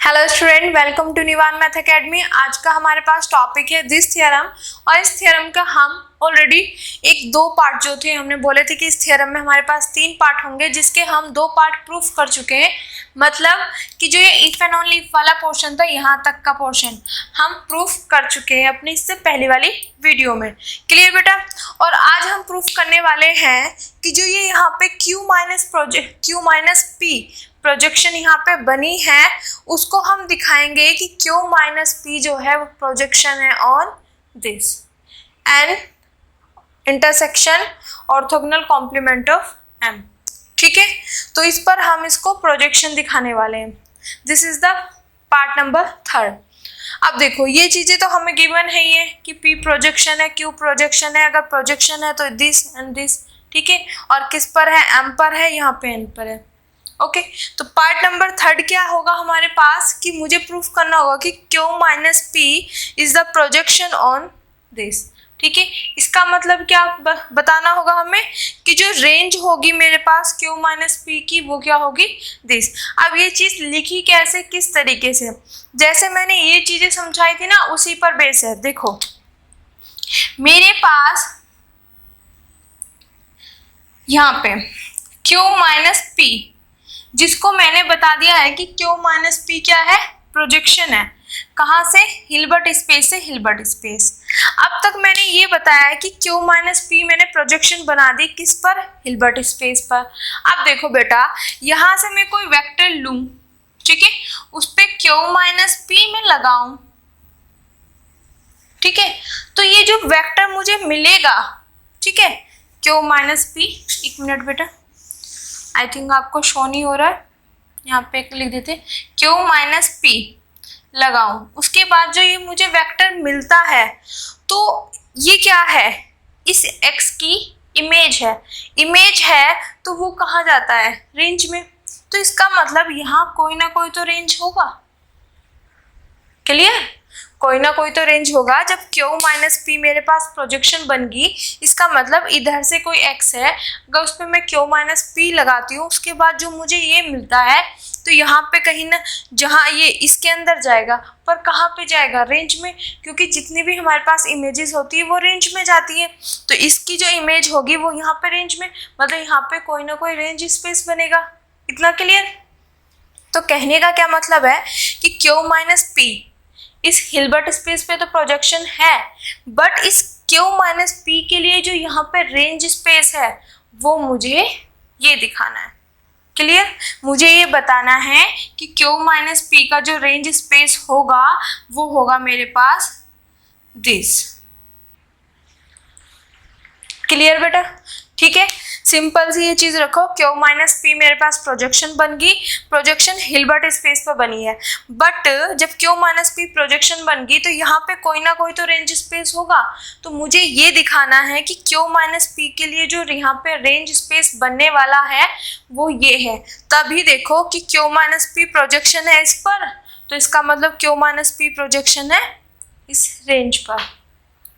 Hello student, welcome to Nivan Math Academy. आज का हमारे पास टॉपिक है दिस थ्योरम, और इस थ्योरम का हम ऑलरेडी एक दो पार्ट जो थे, हमने बोले थे कि इस थ्योरम में हमारे पास 3 पार्ट होंगे, जिसके हम 2 पार्ट प्रूफ कर चुके हैं। मतलब कि जो ये इफ एंड ओनली इफ वाला पोर्शन था, यहाँ तक का पोर्शन हम प्रूफ कर चुके हैं अपनी इससे पहली वाली वीडियो में। क्लियर बेटा? और आज हम प्रूफ करने वाले हैं कि जो ये यहाँ पे Q माइनस P प्रोजेक्शन यहाँ पे बनी है, उसको हम दिखाएंगे कि Q माइनस P जो है वो प्रोजेक्शन है on this and intersection orthogonal complement of M। ठीक है, तो इस पर हम इसको प्रोजेक्शन दिखाने वाले हैं। This is the part number 3। अब देखो, ये चीजें तो हमें गिवन है ये कि P प्रोजेक्शन है, Q प्रोजेक्शन है। अगर प्रोजेक्शन है तो दिस एंड दिस, ठीक है। और किस पर है? M पर है, यहाँ पे N पर है। ओके, तो पार्ट नंबर 3 क्या होगा हमारे पास कि मुझे प्रूफ करना होगा कि Q minus P is the projection on this. ठीक है, इसका मतलब क्या बताना होगा हमें कि जो रेंज होगी मेरे पास Q माइनस P की, वो क्या होगी? दिस। अब ये चीज लिखी कैसे, किस तरीके से? जैसे मैंने ये चीजें समझाई थी ना, उसी पर बेस है। देखो, मेरे पास यहाँ पे Q माइनस P, जिसको मैंने बता दिया है कि Q माइनस P क्या है? प्रोजेक्शन है। कहाँ से? हिल्बर्ट स्पेस से हिल्बर्ट स्पेस। अब तक मैंने ये बताया है कि Q माइनस P मैंने प्रोजेक्शन बना दी किस पर? हिल्बर्ट स्पेस पर। अब देखो बेटा, यहाँ से मैं कोई वेक्टर लूँ, ठीक है, उस पर Q माइनस P में लगाऊं, ठीक है, तो ये जो वेक्टर मुझे मिलेगा, ठीक है, Q माइनस P, एक मिनट बेटा, आई थिंक आपको शो नहीं हो रहा है, यहाँ पे एक लिख देते, Q माइनस P लगाऊं, उसके बाद जो ये मुझे वेक्टर मिलता है, तो ये क्या है? इस x की इमेज है। इमेज है तो वो कहाँ जाता है? रेंज में। तो इसका मतलब यहाँ कोई ना कोई तो रेंज होगा। क्लियर? कोई ना कोई तो रेंज होगा। जब Q माइनस P मेरे पास प्रोजेक्शन बन गई, इसका मतलब इधर से कोई x है, अगर उस पर मैं Q माइनस P लगाती हूँ, उसके बाद जो मुझे ये मिलता है, तो यहाँ पे कहीं ना, जहाँ ये इसके अंदर जाएगा, पर कहाँ पे जाएगा? रेंज में, क्योंकि जितनी भी हमारे पास इमेजेस होती है वो रेंज में जाती है। तो इसकी जो इमेज होगी वो यहाँ पे रेंज में, मतलब यहाँ पे कोई ना कोई रेंज स्पेस बनेगा। इतना क्लियर? तो कहने का क्या मतलब है कि Q माइनस P इस हिल्बर्ट स्पेस पे तो प्रोजेक्शन है, बट इस Q माइनस P के लिए जो यहाँ पे रेंज स्पेस है, वो मुझे ये दिखाना है। क्लियर? मुझे ये बताना है कि Q माइनस P का जो रेंज स्पेस होगा, वो होगा मेरे पास दिस। क्लियर बेटा? ठीक है, सिंपल सी ये चीज रखो, Q माइनस P मेरे पास प्रोजेक्शन बन गई, प्रोजेक्शन हिल्बर्ट स्पेस पर बनी है, बट जब Q माइनस P प्रोजेक्शन बन गई तो यहाँ पे कोई ना कोई तो रेंज स्पेस होगा। तो मुझे ये दिखाना है कि Q माइनस P के लिए जो यहाँ पे रेंज स्पेस बनने वाला है वो ये है। तभी देखो कि Q माइनस P प्रोजेक्शन है इस पर, तो इसका मतलब Q माइनस P प्रोजेक्शन है इस रेंज पर।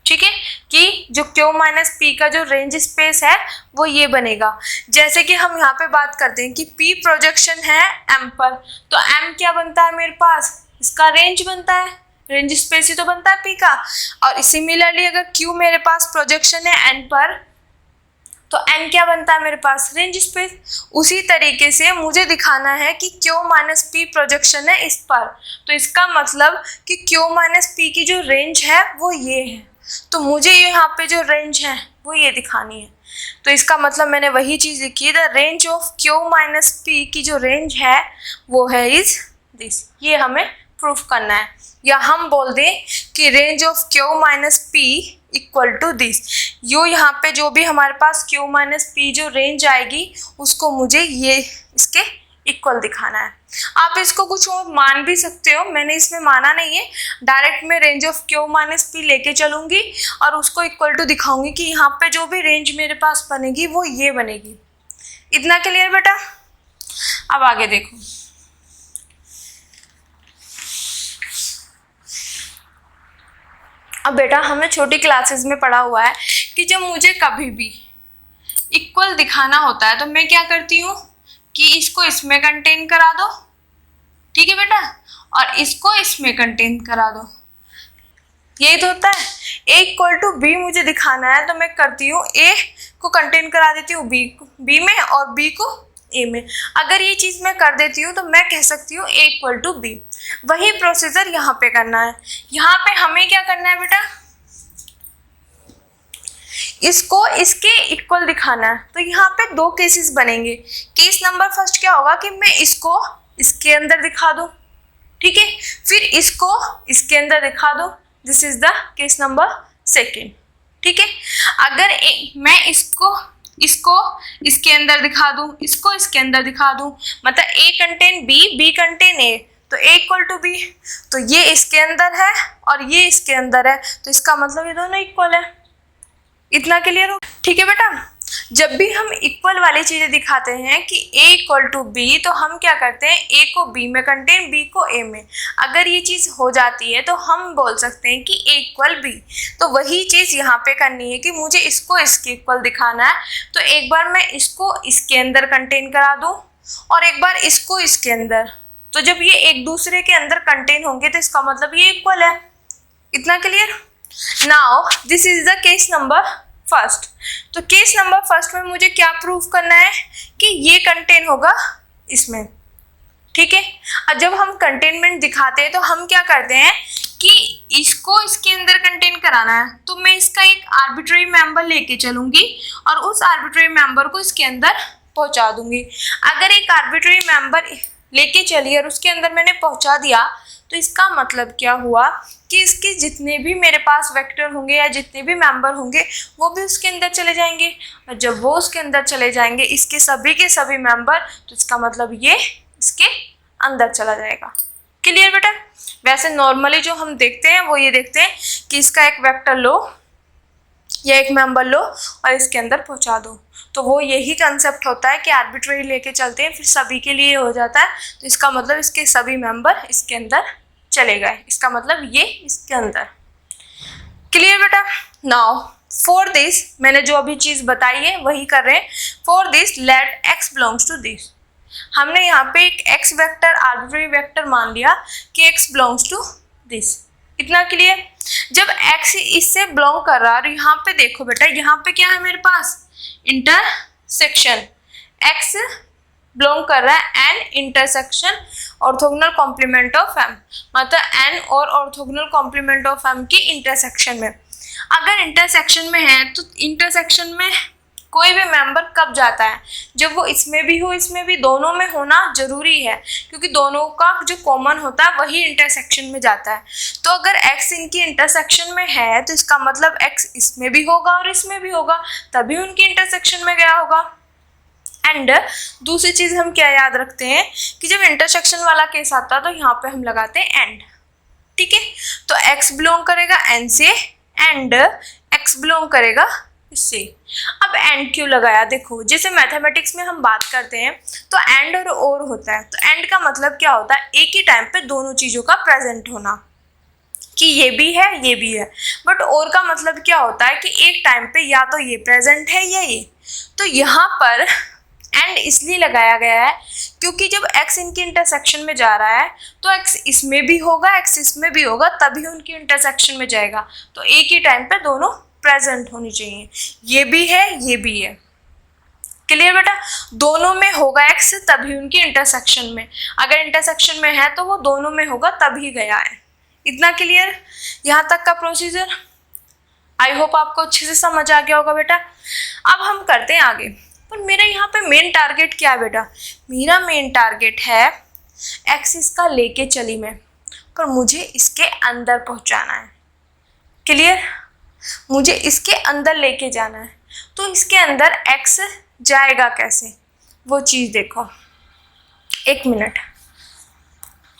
ठीक है, कि जो Q माइनस P का जो रेंज स्पेस है वो ये बनेगा। जैसे कि हम यहाँ पे बात करते हैं कि P प्रोजेक्शन है M पर, तो M क्या बनता है मेरे पास? इसका रेंज बनता है, रेंज स्पेस ही तो बनता है P का। और सिमिलरली अगर Q मेरे पास प्रोजेक्शन है N पर, तो N क्या बनता है मेरे पास? Range space. उसी तरीके से मुझे दिखाना है कि Q माइनस P प्रोजेक्शन है इस पर, तो इसका मतलब कि Q माइनस P की जो रेंज है वो ये है, तो मुझे यहाँ पे जो रेंज है वो ये दिखानी है। तो इसका मतलब मैंने वही चीज लिखी, the range of Q minus P की जो रेंज है वो है इज दिस। ये हमें प्रूफ करना है, या हम बोल दें कि range of Q minus P equal to this. यो यहाँ पे जो भी हमारे पास Q माइनस P जो रेंज आएगी, उसको मुझे ये इसके इक्वल दिखाना है। आप इसको कुछ और मान भी सकते हो, मैंने इसमें माना नहीं है, डायरेक्ट मैं range of Q minus P लेके चलूंगी और उसको इक्वल टू दिखाऊंगी कि यहाँ पे जो भी रेंज मेरे पास बनेगी वो ये बनेगी। इतना क्लियर बेटा? अब आगे देखो, अब बेटा हमें छोटी क्लासेस में पढ़ा हुआ है कि जब मुझे कभी भी इक्वल दिखाना होता है तो मैं क्या करती हूँ कि इसको इसमें कंटेन करा दो, ठीक है बेटा, और इसको इसमें कंटेन करा दो। यही तो होता है। A इक्वल टू बी मुझे दिखाना है तो मैं करती हूँ A को कंटेन करा देती हूँ B में और B को A में। अगर ये चीज़ मैं कर देती हूँ तो मैं कह सकती हूँ A इक्वल टू B। वही प्रोसीजर यहाँ पे करना है। यहाँ पे हमें क्या करना है बेटा, इसको इसके इक्वल दिखाना है। तो यहाँ पे दो केसेस बनेंगे। केस नंबर फर्स्ट क्या होगा कि मैं इसको इसके अंदर दिखा दूँ, ठीक है, फिर इसको इसके अंदर दिखा दो। This is the case number second, ठीक है। अगर मैं इसको इसके अंदर दिखा दूं, इसको इसके अंदर दिखा दूं, मतलब A contain B contain A, तो A इक्वल टू B, तो ये इसके अंदर है और ये इसके अंदर है, तो इसका मतलब ये दोनों इक्वल है। इतना क्लियर हो, ठीक है बेटा। जब भी हम इक्वल वाली चीजें दिखाते हैं कि A इक्वल टू B, तो हम क्या करते हैं, A को B में कंटेन, B को A में। अगर ये चीज़ हो जाती है तो हम बोल सकते हैं कि A इक्वल B। तो वही चीज़ यहाँ पे करनी है कि मुझे इसको इसके इक्वल दिखाना है, तो एक बार मैं इसको इसके अंदर कंटेन करा दूँ और एक बार इसको इसके अंदर। तो जब ये एक दूसरे के अंदर कंटेन होंगे तो इसका मतलब ये इक्वल है। इतना clear. Now this is the case number first. तो केस नंबर फर्स्ट में मुझे क्या प्रूव करना है कि ये कंटेन होगा इसमें, ठीक है। और जब हम कंटेनमेंट दिखाते हैं तो हम क्या करते हैं कि इसको इसके अंदर कंटेन कराना है, तो मैं इसका एक आर्बिट्रेरी मेंबर लेके चलूंगी और उस आर्बिट्रेरी मेंबर को इसके अंदर पहुंचा दूंगी। अगर एक आर्बिट्रेरी मेंबर लेके चली और उसके अंदर मैंने पहुंचा दिया, तो इसका मतलब क्या हुआ कि इसके जितने भी मेरे पास वेक्टर होंगे या जितने भी मेंबर होंगे वो भी उसके अंदर चले जाएंगे। और जब वो उसके अंदर चले जाएंगे इसके सभी के सभी मेंबर, तो इसका मतलब ये इसके अंदर चला जाएगा। क्लियर बेटा। वैसे नॉर्मली जो हम देखते हैं वो ये देखते हैं कि इसका एक वेक्टर लो या एक मेंबर लो और इसके अंदर पहुंचा दो। तो वो यही कंसेप्ट होता है कि आर्बिट्रेरी लेके चलते हैं, फिर सभी के लिए हो जाता है। तो इसका मतलब इसके सभी मेंबर इसके अंदर चले गए, इसका मतलब ये इसके अंदर। क्लियर बेटा। नाउ फॉर दिस, मैंने जो अभी चीज़ बताई है वही कर रहे हैं। For this let x belongs to this. हमने यहाँ पे एक x वेक्टर आर्बिट्रेरी वेक्टर मान लिया कि x बिलोंग्स टू दिस। इतना क्लियर। जब x इससे बिलोंग कर रहा है, और यहाँ पे देखो बेटा, यहाँ पे क्या है मेरे पास, इंटरसेक्शन। x बिलोंग कर रहा है n intersection orthogonal complement of m, मतलब n और ऑर्थोगोनल कॉम्प्लीमेंट ऑफ m की इंटरसेक्शन में। अगर इंटरसेक्शन में है तो इंटरसेक्शन में कोई भी मेंबर कब जाता है, जब वो इसमें भी हो इसमें भी, दोनों में होना जरूरी है, क्योंकि दोनों का जो कॉमन होता है वही इंटरसेक्शन में जाता है। तो अगर x इनकी इंटरसेक्शन में है तो इसका मतलब x इसमें भी होगा और इसमें भी होगा, तभी उनकी इंटरसेक्शन में गया होगा। एंड दूसरी चीज़ हम क्या याद रखते हैं कि जब इंटरसेक्शन वाला केस आता है तो यहाँ पे हम लगाते हैं एंड, ठीक है। तो x बिलोंग करेगा n से एंड x बिलोंग करेगा इससे। अब एंड क्यों लगाया, देखो जैसे मैथमेटिक्स में हम बात करते हैं तो एंड और होता है। तो एंड का मतलब क्या होता है, एक ही टाइम पे दोनों चीज़ों का प्रेजेंट होना, कि ये भी है ये भी है। बट और का मतलब क्या होता है कि एक टाइम पे या तो ये प्रेजेंट है या ये। तो यहाँ पर एंड इसलिए लगाया गया है क्योंकि जब x इनकी इंटरसेक्शन में जा रहा है तो x इसमें भी होगा x इसमें भी होगा, तभी उनकी इंटरसेक्शन में जाएगा। तो एक ही टाइम पे दोनों प्रेजेंट होनी चाहिए, ये भी है ये भी है। क्लियर बेटा। दोनों में होगा x तभी उनकी इंटरसेक्शन में, अगर इंटरसेक्शन में है तो वो दोनों में होगा तभी गया है। इतना क्लियर यहाँ तक का प्रोसीजर। आई होप आपको अच्छे से समझ आ गया होगा बेटा। अब हम करते हैं आगे। पर मेरा यहाँ पे मेन टारगेट क्या है बेटा, मेरा मेन टारगेट है एक्सिस का लेके चली मैं, पर मुझे इसके अंदर पहुँचाना है। क्लियर। मुझे इसके अंदर लेके जाना है, तो इसके अंदर x जाएगा कैसे, वो चीज़ देखो। एक मिनट,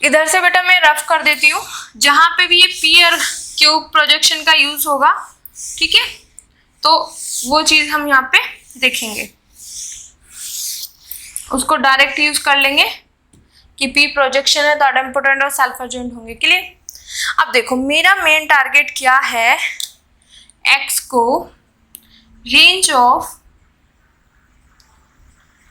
इधर से बेटा मैं रफ कर देती हूँ, जहाँ पे भी ये पी और क्यू प्रोजेक्शन का यूज़ होगा, ठीक है, तो वो चीज़ हम यहाँ पे देखेंगे, उसको डायरेक्ट यूज कर लेंगे कि पी प्रोजेक्शन है तो आइडेम्पोटेंट और सल्फर जॉइंट होंगे। क्लियर। अब देखो मेरा मेन टारगेट क्या है, x को range of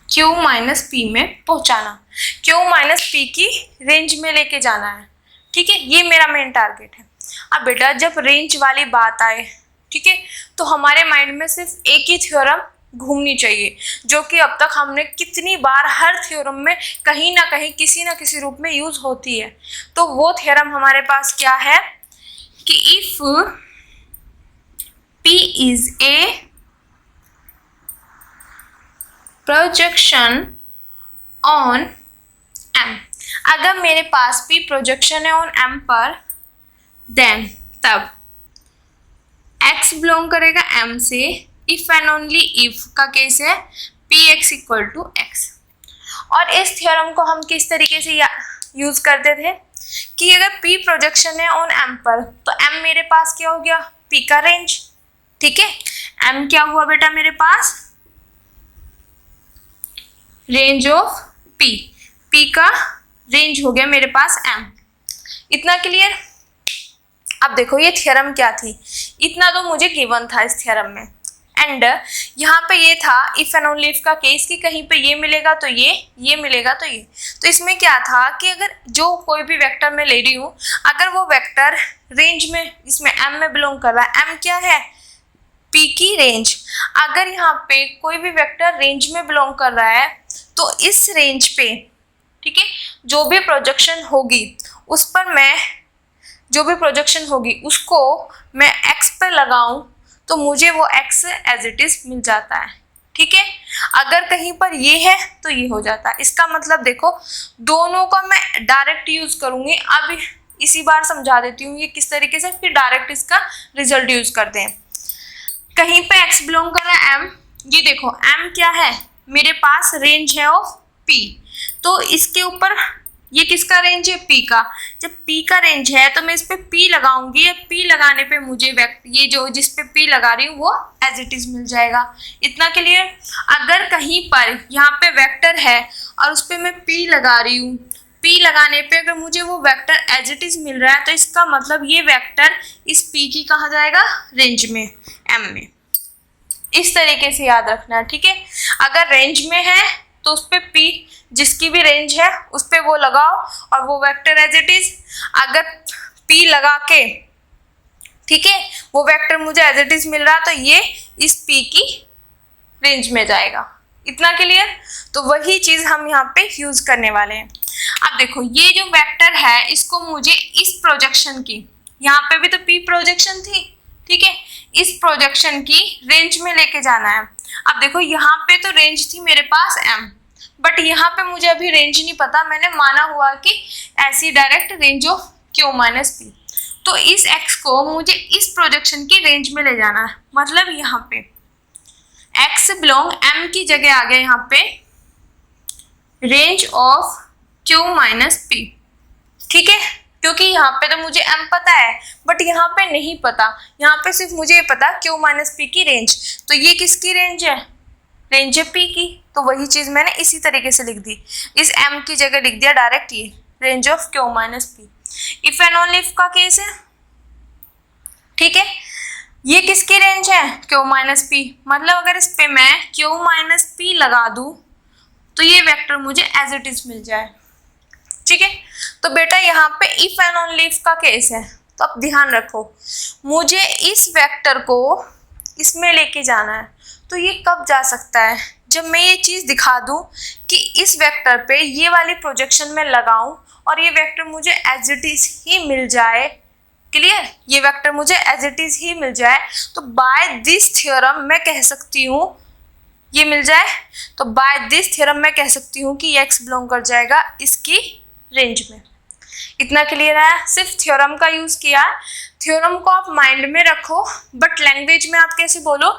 q minus P में पहुंचाना, q माइनस पी की रेंज में लेके जाना है। ठीक है, ये मेरा मेन टारगेट है। अब बेटा जब रेंज वाली बात आए, ठीक है, तो हमारे माइंड में सिर्फ एक ही थ्योरम घूमनी चाहिए, जो कि अब तक हमने कितनी बार हर थ्योरम में कहीं ना कहीं किसी ना किसी रूप में यूज होती है। तो वो थ्योरम हमारे पास क्या है कि if P is a projection on M, अगर मेरे पास P प्रोजेक्शन है ऑन M पर, देन तब X बिलोंग करेगा M से, इफ एंड ओनली इफ का केस है Px इक्वल टू X। और इस थ्योरम को हम किस तरीके से यूज करते थे कि अगर P प्रोजेक्शन है ऑन M पर, तो M मेरे पास क्या हो गया, P का रेंज, ठीक है। M क्या हुआ बेटा मेरे पास, रेंज ऑफ P, P का रेंज हो गया मेरे पास M। इतना क्लियर। अब देखो ये थ्योरम क्या थी, इतना तो मुझे गिवन था इस थ्योरम में, एंड यहाँ पे ये था इफ एंड ओनली इफ का केस कि कहीं पे ये मिलेगा तो ये मिलेगा तो ये। तो इसमें क्या था कि अगर जो कोई भी वेक्टर मैं ले रही हूँ, अगर वो वेक्टर रेंज में इसमें M में बिलोंग कर रहा है, M क्या है, P की रेंज, अगर यहाँ पे कोई भी वेक्टर रेंज में बिलोंग कर रहा है तो इस रेंज पे, ठीक है, जो भी प्रोजेक्शन होगी उस पर मैं, जो भी प्रोजेक्शन होगी उसको मैं X पे लगाऊं तो मुझे वो X एज इट इज मिल जाता है, ठीक है। अगर कहीं पर ये है तो ये हो जाता है। इसका मतलब देखो दोनों का मैं डायरेक्ट यूज करूंगी। अब इसी बार समझा देती हूँ ये किस तरीके से, फिर डायरेक्ट इसका रिजल्ट यूज करते हैं। कहीं पे X बिलोंग कर रहा है M, ये देखो M क्या है, मेरे पास रेंज है ऑफ P, तो इसके ऊपर ये किसका रेंज है, P का। जब P का रेंज है तो मैं इस पे P लगाऊंगी, P लगाने पे मुझे ये जो जिस पे P लगा रही हूँ वो एज इट इज मिल जाएगा। इतना क्लियर। अगर कहीं पर यहाँ पे वेक्टर है और उस पे मैं P लगा रही हूँ, P लगाने पे अगर मुझे वो वेक्टर एज इट इज मिल रहा है तो इसका मतलब ये वेक्टर इस P की कहाँ जाएगा, रेंज में, M में। इस तरीके से याद रखना है, ठीक है। अगर रेंज में है तो उस पे P जिसकी भी रेंज है उस पे वो लगाओ और वो वेक्टर एज इट इज। अगर P लगा के, ठीक है, वो वेक्टर मुझे एज इट इज मिल रहा तो ये इस P की रेंज में जाएगा। इतना क्लियर। तो वही चीज हम यहाँ पे यूज करने वाले हैं। अब देखो ये जो वेक्टर है इसको मुझे इस प्रोजेक्शन की, यहाँ पे भी तो P प्रोजेक्शन थी, ठीक है, इस प्रोजेक्शन की रेंज में लेके जाना है। अब देखो यहाँ पे तो रेंज थी मेरे पास M, बट यहाँ पे मुझे अभी रेंज नहीं पता, मैंने माना हुआ कि ऐसी direct range of Q minus P। तो इस X को मुझे इस प्रोजेक्शन की रेंज में ले जाना है, मतलब यहाँ पे X बिलोंग M की जगह आ गया यहाँ पे range of Q minus P, ठीक है, क्योंकि यहाँ पे तो मुझे M पता है बट यहाँ पे नहीं पता, यहाँ पे सिर्फ मुझे ये पता Q माइनस P की रेंज। तो ये किसकी रेंज है, रेंज है P की। तो वही चीज मैंने इसी तरीके से लिख दी, इस M की जगह लिख दिया डायरेक्ट ये range of Q minus P। If and only if का केस है, ठीक है, ये किसकी रेंज है, Q माइनस P। मतलब अगर इस पे मैं Q माइनस P लगा दूं तो ये वेक्टर मुझे एज इट इज मिल जाए, ठीक है। तो बेटा यहाँ पे इफ एंड ओनली इफ का केस है, तो अब ध्यान रखो मुझे इस वेक्टर को इसमें लेके जाना है। तो ये कब जा सकता है, जब मैं ये चीज दिखा दूं कि इस वेक्टर पे ये वाली प्रोजेक्शन में लगाऊं और ये वेक्टर मुझे एज इट इज ही मिल जाए। क्लियर, ये वेक्टर मुझे एज इट इज ही मिल जाए तो बाय दिस थ्योरम मैं कह सकती हूँ ये मिल जाए, तो बाय दिस थ्योरम मैं कह सकती हूँ कि X बिलोंग कर जाएगा इसकी रेंज में। इतना क्लियर है, सिर्फ थ्योरम का यूज किया। थ्योरम को आप माइंड में रखो बट लैंग्वेज में आप कैसे बोलो,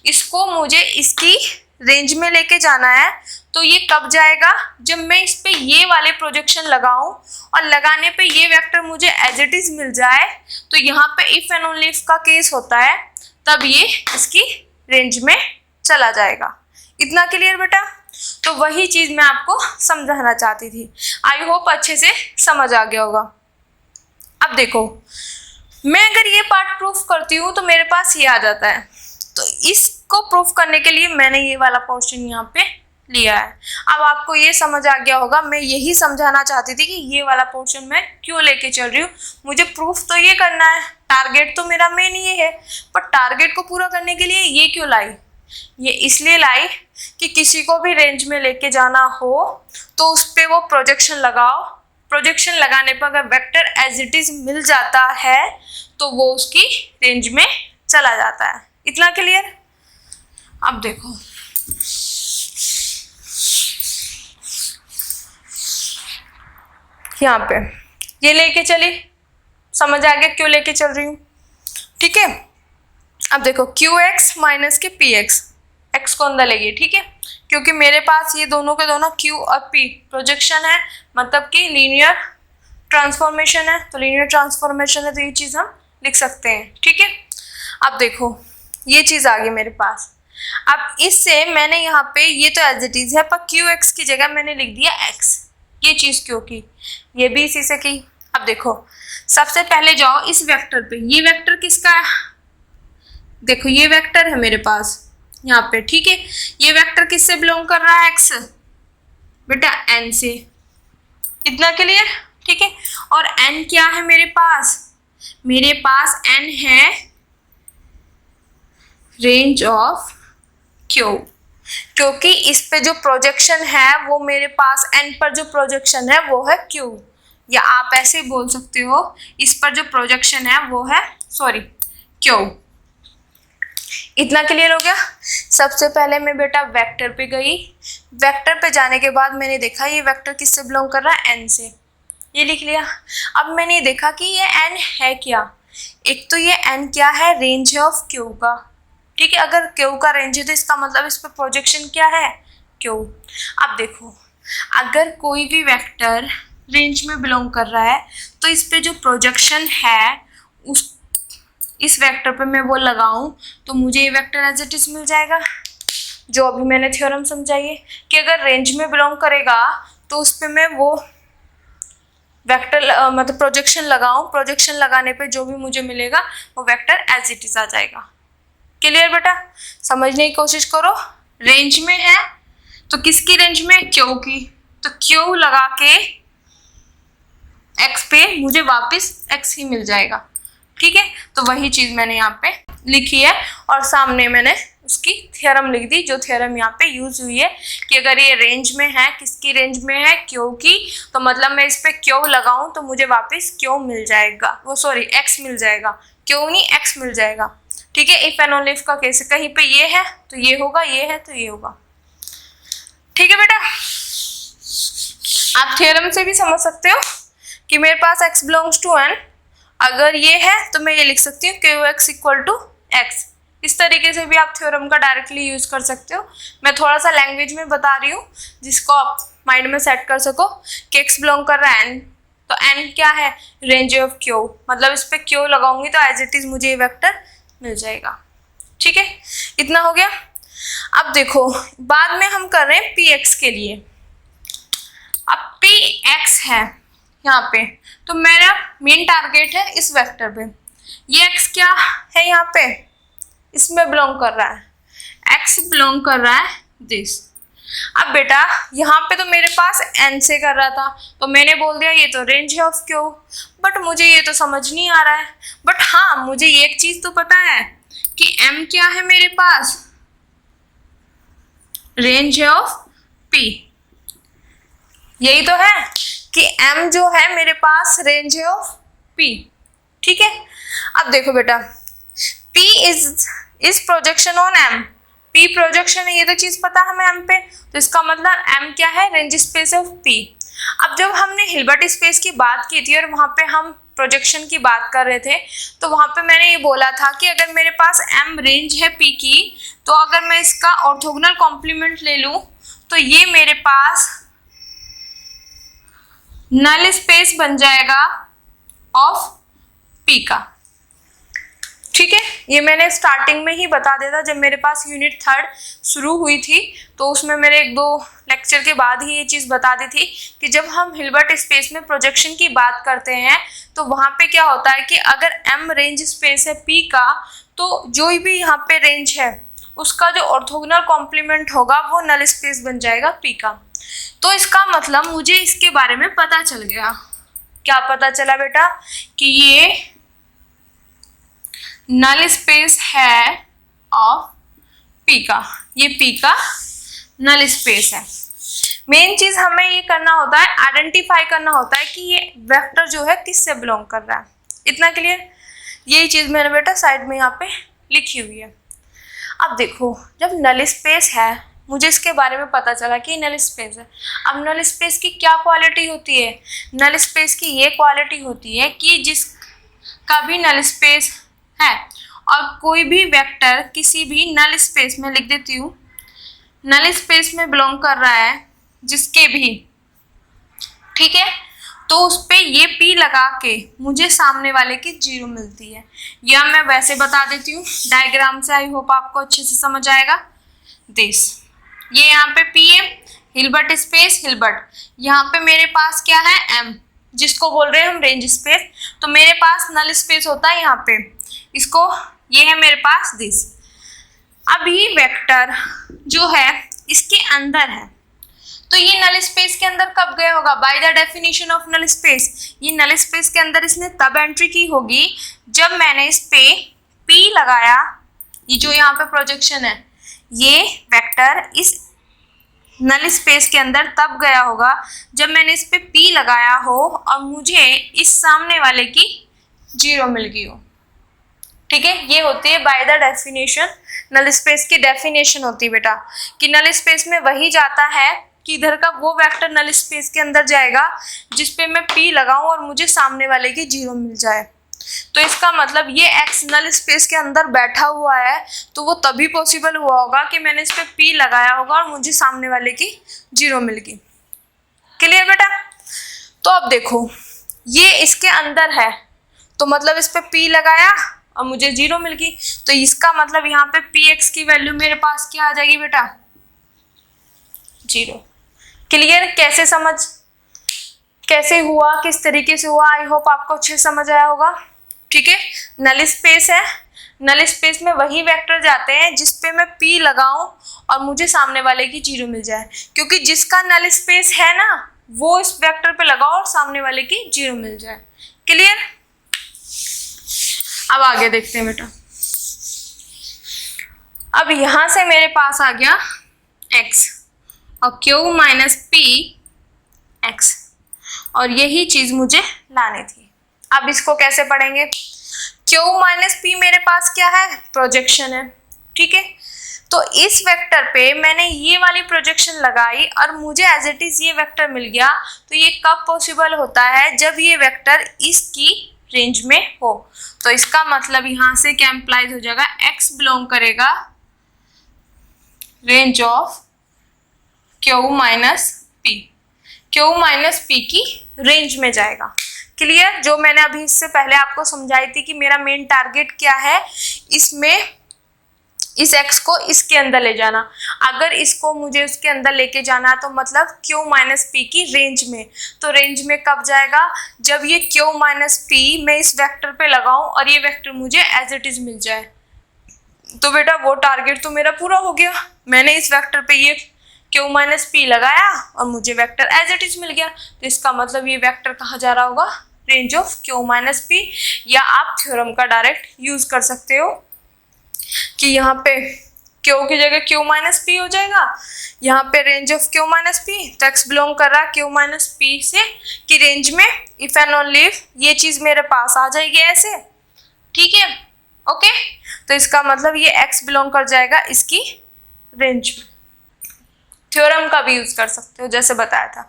इसको मुझे इसकी रेंज में लेके जाना है। तो ये कब जाएगा, जब मैं इस पे ये वाले प्रोजेक्शन लगाऊं और लगाने पे ये वेक्टर मुझे एज इट इज मिल जाए। तो यहाँ पे इफ एंड ओनली इफ का केस होता है, तब ये इसकी रेंज में चला जाएगा। इतना क्लियर बेटा। तो वही चीज मैं आपको समझाना चाहती थी। आई होप अच्छे से समझ आ गया होगा। अब देखो मैं अगर ये पार्ट प्रूफ करती हूँ तो मेरे पास ये आ जाता है। तो इसको प्रूफ करने के लिए मैंने ये वाला पोर्शन यहाँ पे लिया है। अब आपको ये समझ आ गया होगा, मैं यही समझाना चाहती थी कि ये वाला पोर्शन मैं क्यों लेके चल रही हूँ। मुझे प्रूफ तो ये करना है, टारगेट तो मेरा मेन ये है, पर टारगेट को पूरा करने के लिए ये क्यों लाई? ये इसलिए लाई कि किसी को भी रेंज में लेके जाना हो तो उस पर वो प्रोजेक्शन लगाओ। प्रोजेक्शन लगाने पर अगर वेक्टर एज इट इज मिल जाता है तो वो उसकी रेंज में चला जाता है। इतना क्लियर? अब देखो, यहाँ पे ये लेके चली, समझ आ गया क्यों लेके चल रही हूँ? ठीक है। अब देखो QX माइनस के PX, X को अंदर लेगी, ठीक है, क्योंकि मेरे पास ये दोनों के दोनों Q और P प्रोजेक्शन है, मतलब कि लीनियर ट्रांसफॉर्मेशन है। तो लीनियर ट्रांसफॉर्मेशन है तो ये चीज़ हम लिख सकते हैं, ठीक है। अब देखो ये चीज़ आ गई मेरे पास। अब इससे मैंने यहाँ पे ये तो एज इट इज है, पर QX की जगह मैंने लिख दिया X। ये चीज़ क्यों की? ये भी इसी से की। अब देखो सबसे पहले जाओ इस वेक्टर पे, ये वेक्टर किसका है? देखो ये वेक्टर है मेरे पास यहाँ पे, ठीक है। ये वेक्टर किससे बिलोंग कर रहा है? X बेटा N से। इतना क्लियर? ठीक है। और N क्या है मेरे पास? मेरे पास N है रेंज ऑफ Q, क्योंकि इस पे जो प्रोजेक्शन है वो मेरे पास N पर जो प्रोजेक्शन है वो है Q, या आप ऐसे बोल सकते हो इस पर जो प्रोजेक्शन है वो है Q। इतना क्लियर हो गया? सबसे पहले मैं बेटा वेक्टर पे गई, वेक्टर पे जाने के बाद मैंने देखा ये वेक्टर किससे बिलोंग कर रहा है? N से, ये लिख लिया। अब मैंने देखा कि ये N है क्या? एक तो ये N क्या है? रेंज है ऑफ Q का, ठीक है। अगर Q का रेंज है तो इसका मतलब इस पर प्रोजेक्शन क्या है? Q। अब देखो अगर कोई भी वेक्टर रेंज में बिलोंग कर रहा है तो इस पे जो प्रोजेक्शन है उस इस वेक्टर पे मैं वो लगाऊं तो मुझे ये वेक्टर एज इट इज मिल जाएगा। जो अभी मैंने थ्योरम समझाई है कि अगर रेंज में बिलोंग करेगा तो उस पे मैं वो वेक्टर मतलब प्रोजेक्शन लगाऊं, प्रोजेक्शन लगाने पे जो भी मुझे मिलेगा वो वेक्टर एज इट इज आ जाएगा। क्लियर बेटा? समझने की कोशिश करो। रेंज में है तो किसकी रेंज में? Q की। तो Q लगा के X पे मुझे वापस X ही मिल जाएगा, ठीक है। तो वही चीज मैंने यहाँ पे लिखी है और सामने मैंने उसकी थ्योरम लिख दी, जो थ्योरम यहाँ पे यूज हुई है कि अगर ये रेंज में है, किसकी रेंज में है? Q की, तो मतलब मैं इस पे Q लगाऊं तो मुझे वापस Q मिल जाएगा, वो X मिल जाएगा, Q नहीं X मिल जाएगा, ठीक है। इफ एंड ओनली इफ का केस, कहीं पे ये है तो ये होगा, ये है तो ये होगा, ठीक है बेटा। आप थ्योरम से भी समझ सकते हो कि मेरे पास X बिलोंग्स टू N, अगर ये है तो मैं ये लिख सकती हूँ QX इक्वल टू X। इस तरीके से भी आप थ्योरम का डायरेक्टली यूज कर सकते हो। मैं थोड़ा सा लैंग्वेज में बता रही हूँ जिसको आप माइंड में सेट कर सको कि X बिलोंग कर रहा है N, तो N क्या है? रेंज ऑफ Q, मतलब इस पे Q लगाऊंगी तो एज इट इज मुझे ये वेक्टर मिल जाएगा, ठीक है। इतना हो गया। अब देखो बाद में हम कर रहे हैं PX के लिए। अब PX है यहाँ पे, तो मेरा मेन टारगेट है इस वेक्टर पे। ये X क्या है यहाँ पे? इसमें बिलोंग कर रहा है, X बिलोंग कर रहा है दिस। अब बेटा यहाँ पे तो मेरे पास N से कर रहा था तो मैंने बोल दिया ये तो रेंज है ऑफ Q, बट मुझे ये तो समझ नहीं आ रहा है। बट हाँ मुझे एक चीज तो पता है कि M क्या है मेरे पास? रेंज है ऑफ P। यही तो है कि M जो है मेरे पास रेंज है ऑफ P, ठीक है। अब देखो बेटा P is projection on M, P projection है, ये तो चीज पता है हमें M पे, तो इसका मतलब M क्या है? Range space of P। अब जब हमने हिल्बर्ट स्पेस की बात की थी और वहां पे हम प्रोजेक्शन की बात कर रहे थे तो वहां पे मैंने ये बोला था कि अगर मेरे पास M रेंज है P की तो अगर मैं इसका ऑर्थोगोनल कॉम्प्लीमेंट ले लूं तो ये मेरे पास नल स्पेस बन जाएगा ऑफ P का, ठीक है। ये मैंने स्टार्टिंग में ही बता दिया था जब मेरे पास यूनिट 3 शुरू हुई थी, तो उसमें मेरे 1-2 लेक्चर के बाद ही ये चीज़ बता दी थी कि जब हम हिल्बर्ट स्पेस में प्रोजेक्शन की बात करते हैं तो वहाँ पे क्या होता है कि अगर M रेंज स्पेस है P का तो जो भी यहाँ पे रेंज है उसका जो ऑर्थोगोनल कॉम्प्लीमेंट होगा वो नल स्पेस बन जाएगा पी का। तो इसका मतलब मुझे इसके बारे में पता चल गया। क्या पता चला बेटा? कि ये नल स्पेस है ऑफ पी का, ये पी का नल स्पेस है। मेन चीज हमें ये करना होता है, आइडेंटिफाई करना होता है कि ये वेक्टर जो है किससे बिलोंग कर रहा है। इतना क्लियर? यही चीज मैंने बेटा साइड में यहाँ पे लिखी हुई है। अब देखो, जब नल स्पेस है, मुझे इसके बारे में पता चला कि नल स्पेस है। अब नल स्पेस की क्या क्वालिटी होती है? नल स्पेस की ये क्वालिटी होती है कि जिसका भी नल स्पेस है और कोई भी वेक्टर किसी भी नल स्पेस में, लिख देती हूँ, नल स्पेस में बिलोंग कर रहा है जिसके भी, ठीक है, तो उस पे ये P लगा के मुझे सामने वाले की 0 मिलती है। या मैं वैसे बता देती हूँ डायग्राम से, आई होप आपको अच्छे से समझ आएगा। दिस, ये यहाँ पे P है, हिल्बर्ट स्पेस, हिल्बर्ट, यहाँ पे मेरे पास क्या है M, जिसको बोल रहे हैं हम रेंज स्पेस। तो मेरे पास नल स्पेस होता है यहाँ पे, इसको, ये है मेरे पास दिस। अब ये वेक्टर जो है इसके अंदर है, तो ये नल स्पेस के अंदर कब गया होगा? By the definition of null space, ये नल स्पेस के अंदर इसने तब एंट्री की होगी जब मैंने इस पे P लगाया। ये जो यहाँ पे प्रोजेक्शन है, ये वेक्टर इस नल स्पेस के अंदर तब गया होगा जब मैंने इस पे P लगाया हो और मुझे इस सामने वाले की 0 मिल गई हो। ठीक है, ये होती है by the definition, null space की डेफिनेशन होती है बेटा, कि नल स्पेस में वही जाता है कि इधर का वो वेक्टर नल स्पेस के अंदर जाएगा जिस पे मैं P लगाऊं और मुझे सामने वाले की 0 मिल जाए। तो इसका मतलब ये X नल स्पेस के अंदर बैठा हुआ है, तो वो तभी पॉसिबल हुआ होगा कि मैंने इस पे P लगाया होगा और मुझे सामने वाले की 0 मिल गई। क्लियर बेटा? तो अब देखो, ये इसके अंदर है, तो मतलब इस पे P लगाया और मुझे 0 मिल गई, तो इसका मतलब यहाँ पे Px की वैल्यू मेरे पास क्या आ जाएगी बेटा? 0। क्लियर? कैसे समझ, कैसे हुआ, किस तरीके से हुआ, आई होप आपको अच्छे समझ आया होगा। ठीक है, नल स्पेस है, नल स्पेस में वही वेक्टर जाते हैं जिस पे मैं P लगाऊं और मुझे सामने वाले की 0 मिल जाए, क्योंकि जिसका नल स्पेस है ना वो इस वेक्टर पे लगाओ और सामने वाले की 0 मिल जाए। क्लियर? अब आगे देखते हैं बेटा। अब यहां से मेरे पास आ गया x और q माइनस p x, और यही चीज मुझे लानी थी। अब इसको कैसे पढ़ेंगे? q माइनस p मेरे पास क्या है? प्रोजेक्शन है। ठीक है, तो इस वेक्टर पे मैंने ये वाली प्रोजेक्शन लगाई और मुझे एज इट इज ये वेक्टर मिल गया। तो ये कब पॉसिबल होता है? जब ये वेक्टर इसकी रेंज में हो। तो इसका मतलब यहाँ से क्या इम्प्लाइज हो जाएगा? x बिलोंग करेगा range of q minus p, q minus p की रेंज में जाएगा। क्लियर? जो मैंने अभी इससे पहले आपको समझाई थी कि मेरा मेन टारगेट क्या है, इसमें इस x को इसके अंदर ले जाना। अगर इसको मुझे उसके अंदर लेके जाना तो मतलब q माइनस p की रेंज में। तो रेंज में कब जाएगा? जब ये q माइनस p मैं इस वेक्टर पे लगाऊं और ये वेक्टर मुझे एज इट इज मिल जाए। तो बेटा वो टारगेट तो मेरा पूरा हो गया। मैंने इस वेक्टर पे ये q माइनस p लगाया और मुझे वेक्टर एज इट इज मिल गया। तो इसका मतलब ये वेक्टर कहाँ जा रहा होगा? Range of q minus p। या आप थ्योरम का डायरेक्ट यूज कर सकते हो कि यहाँ पे q की जगह q माइनस p हो जाएगा, यहाँ पे range of q minus p, तो x बिलोंग कर रहा है q माइनस p से की रेंज में। इफ एंड ओनली इफ ये चीज मेरे पास आ जाएगी ऐसे। ठीक है, ओके। तो इसका मतलब ये x बिलोंग कर जाएगा इसकी रेंज में। थ्योरम का भी यूज कर सकते हो जैसे बताया था।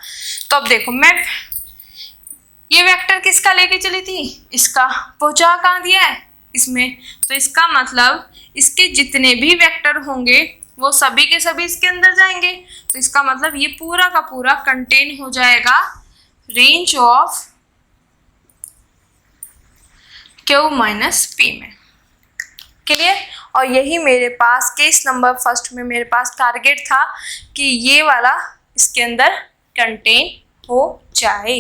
तो अब देखो, मैं ये वेक्टर किसका लेके चली थी? इसका। पहुंचा कहाँ दिया है? इसमें। तो इसका मतलब इसके जितने भी वेक्टर होंगे वो सभी के सभी इसके अंदर जाएंगे। तो इसका मतलब ये पूरा का पूरा कंटेन हो जाएगा range of q minus p में। क्लियर? और यही मेरे पास केस नंबर फर्स्ट में मेरे पास टारगेट था कि ये वाला इसके अंदर कंटेन हो जाए।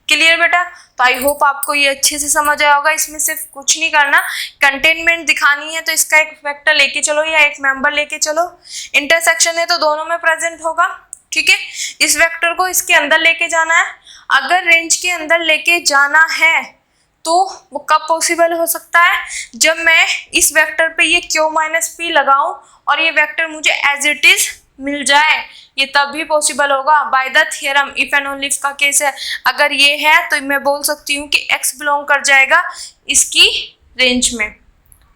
क्लियर बेटा? तो आई होप आपको ये अच्छे से समझ आया होगा। इसमें सिर्फ कुछ नहीं करना, कंटेनमेंट दिखानी है तो इसका एक वेक्टर लेके चलो या एक मेंबर लेके चलो। इंटरसेक्शन है तो दोनों में प्रेजेंट होगा, ठीक है। इस वेक्टर को इसके अंदर लेके जाना है। अगर रेंज के अंदर लेके जाना है तो वो कब पॉसिबल हो सकता है? जब मैं इस वेक्टर पे ये q माइनस पी लगाऊं और ये वेक्टर मुझे एज इट इज मिल जाए, ये तब भी पॉसिबल होगा by the theorem if and only if का केस है। अगर ये है तो मैं बोल सकती हूँ कि x बिलोंग कर जाएगा इसकी रेंज में।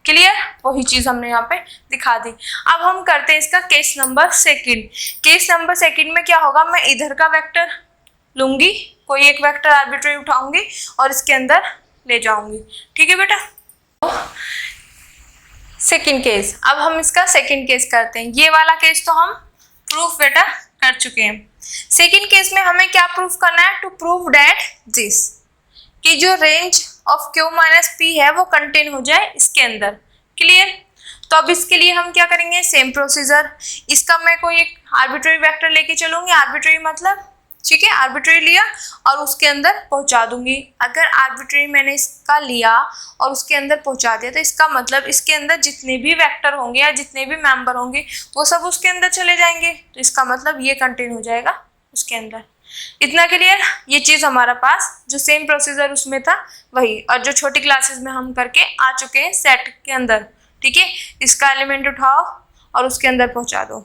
क्लियर? वही चीज हमने यहाँ पे दिखा दी। अब हम करते हैं इसका case number second. Case number second में क्या होगा, मैं इधर का वेक्टर लूंगी, कोई एक वेक्टर आर्बिट्रेरी उठाऊंगी और इसके अंदर ले जाऊंगी, ठीक है बेटा। सेकंड केस, अब हम इसका सेकंड केस करते हैं। ये वाला केस तो हम प्रूफ बेटा कर चुके हैं। सेकंड केस में हमें क्या प्रूफ करना है? टू प्रूव दैट दिस, कि जो range of q minus P है वो कंटेन हो जाए इसके अंदर। क्लियर? तो अब इसके लिए हम क्या करेंगे? Same procedure. इसका मैं कोई एक आर्बिट्रेरी वेक्टर लेके चलूंगी, आर्बिट्रेरी मतलब, ठीक है, आर्बिट्रेरी लिया और उसके अंदर पहुंचा दूंगी। अगर आर्बिट्रेरी मैंने इसका लिया और उसके अंदर पहुंचा दिया तो इसका मतलब इसके अंदर जितने भी वेक्टर होंगे या जितने भी मेंबर होंगे वो सब उसके अंदर चले जाएंगे, तो इसका मतलब ये कंटेन हो जाएगा उसके अंदर। इतना क्लियर? ये चीज हमारा पास जो सेम प्रोसीजर उसमें था वही, और जो छोटी क्लासेस में हम करके आ चुके हैं सेट के अंदर, ठीक है। इसका एलिमेंट उठाओ और उसके अंदर पहुंचा दो।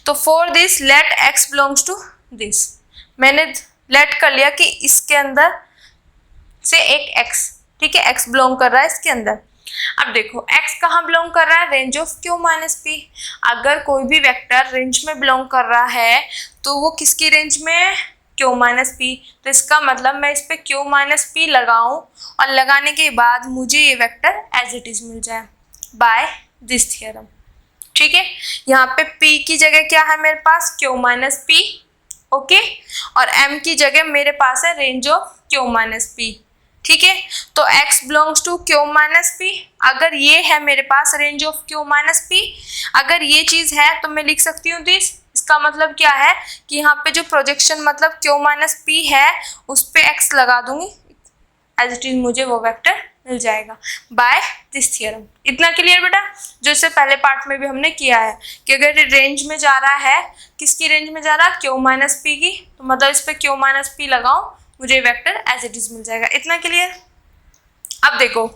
तो for this let x belongs to this, मैंने लेट कर लिया कि इसके अंदर से एक x, ठीक है, x बिलोंग कर रहा है इसके अंदर। अब देखो x कहाँ बिलोंग कर रहा है? Range of q minus P. अगर कोई भी वेक्टर रेंज में बिलोंग कर रहा है तो वो किसकी रेंज में है? q minus P. तो इसका मतलब मैं इस पे q माइनस पी लगाऊं और लगाने के बाद मुझे ये वेक्टर एज इट इज मिल जाए बाय दिस थ्योरम, ठीक है। यहाँ पे p की जगह क्या है मेरे पास? q माइनस पी, ओके, और m की जगह मेरे पास है range of q minus P, ठीक है। तो x belongs to q minus P. अगर ये है मेरे पास range of q minus P, अगर ये चीज है तो मैं लिख सकती हूँ दिस। इसका मतलब क्या है कि यहाँ पे जो प्रोजेक्शन मतलब q माइनस पी है उस पे x लगा दूंगी, एज इट इज मुझे वो वेक्टर मिल जाएगा बाय दिस थ्योरम। इतना क्लियर बेटा? जो इससे पहले पार्ट में भी हमने किया है कि अगर ये रेंज में जा रहा है, किसकी रेंज में जा रहा है? q माइनस पी की, तो मतलब इस पे q माइनस पी लगाओ मुझे वेक्टर एज इट इज मिल जाएगा। इतना क्लियर? अब देखो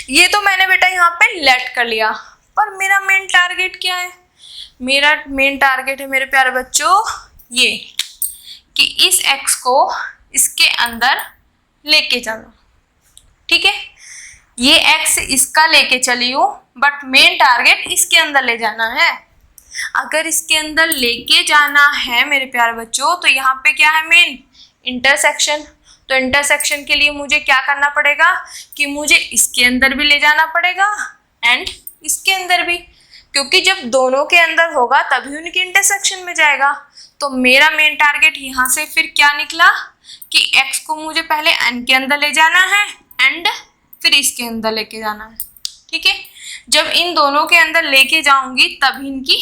ये तो मैंने बेटा यहाँ पे लेट कर लिया, पर मेरा मेन टारगेट क्या है? मेरा मेन टारगेट है मेरे प्यारे बच्चों ये कि इस x को इसके अंदर लेके जाना, ठीक है। ये x इसका लेके चली हूँ बट मेन टारगेट इसके अंदर ले जाना है। अगर इसके अंदर लेके जाना है मेरे प्यारे बच्चों तो यहाँ पे क्या है मेन? इंटरसेक्शन। तो इंटरसेक्शन के लिए मुझे क्या करना पड़ेगा कि मुझे इसके अंदर भी ले जाना पड़ेगा एंड इसके अंदर भी, क्योंकि जब दोनों के अंदर होगा तभी उनकी इंटरसेक्शन में जाएगा। तो मेरा मेन टारगेट यहाँ से फिर क्या निकला कि x को मुझे पहले n के अंदर ले जाना है एंड फिर इसके अंदर लेके जाना है, ठीक है। जब इन दोनों के अंदर लेके जाऊंगी तभी इनकी